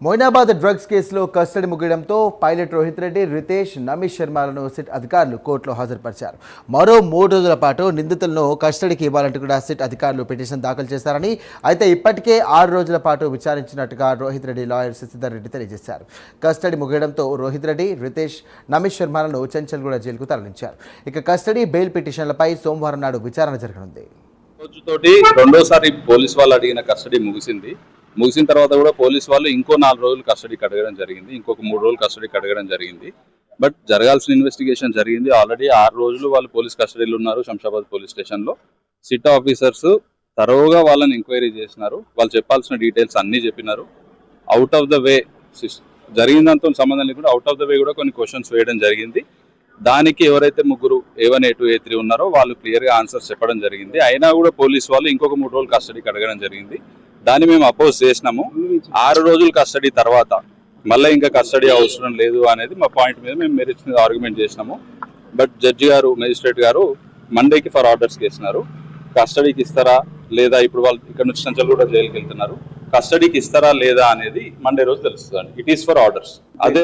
Moinabad drugs కేసులో custody ముగియడంతో pilot Rohith Reddy, Ritesh, Namish శర్మలను సిట్ అధికారులు కోర్టులో హాజరుపరిచారు. మరో 3 రోజుల పాటు నిందితులను కస్టడీకి ఇవ్వాలంటూ కూడా సిట్ అధికారులు పిటిషన్ దాఖలు చేశారని, అయితే ఇప్పటికే 6 రోజుల పాటు విచారించినట్టుగా రోహిత్ రెడ్డి లాయర్ శశిధర్ రెడ్డి తెలియజేశారు. కస్టడీ ముగియడంతో రోహిత్ రెడ్డి, రితేష్, నమీష్ శర్మలను చెంచల్గూడ జైలుకు తరలించారు. ఇక కస్టడీ బెయిల్ పిటిషన్లపై సోమవారం నాడు విచారణ జరగనుంది. రోజుతోటి రెండోసారి పోలీస్ వాళ్ళు అడిగిన కస్టడీ ముగిసిన తర్వాత కూడా పోలీస్ వాళ్ళు ఇంకో 4 రోజులు కస్టడీకి అడగడం జరిగింది, ఇంకొక 3 రోజులు కస్టడీకి అడగడం జరిగింది. బట్ జరగాల్సిన ఇన్వెస్టిగేషన్ జరిగింది. ఆల్రెడీ 6 రోజులు వాళ్ళు పోలీస్ కస్టడీలో ఉన్నారు. శంషాబాద్ పోలీస్ స్టేషన్లో సిట్ ఆఫీసర్స్ తరోగా వాళ్ళని ఎంక్వైరీ చేసినారు. వాళ్ళు చెప్పాల్సిన డీటెయిల్స్ అన్నీ చెప్పినారు. అవుట్ ఆఫ్ ద వే జరిగిందంతో సంబంధం లేకుండా అవుట్ ఆఫ్ ద వే కూడా కొన్ని క్వశ్చన్స్ వేయడం జరిగింది. దానికి ఎవరైతే ముగ్గురు A1, A2, A3 ఉన్నారో వాళ్ళు క్లియర్గా ఆన్సర్స్ చెప్పడం జరిగింది. అయినా కూడా పోలీస్ వాళ్ళు ఇంకొక 3 రోజులు కస్టడీకి అడగడం జరిగింది. దాన్ని మేము అపోజ్ చేసినాము. 6 రోజులు కస్టడీ తర్వాత మళ్ళీ ఇంకా కస్టడీ అవసరం లేదు అనేది మా పాయింట్ మీద మేము మెరిట్స్ మీద ఆర్గ్యుమెంట్ చేసినాము. బట్ జడ్జి గారు, మేజిస్ట్రేట్ గారు మండేకి ఫర్ ఆర్డర్స్ చేసినారు. కస్టడీకి ఇస్తారా లేదా, ఇప్పుడు వాళ్ళు ఇక్కడ నుంచి చంచల్గూడ జైలుకి వెళ్తున్నారు, కస్టడీకి ఇస్తారా లేదా అనేది మండే రోజు తెలుస్తుంది. It is for orders. అదే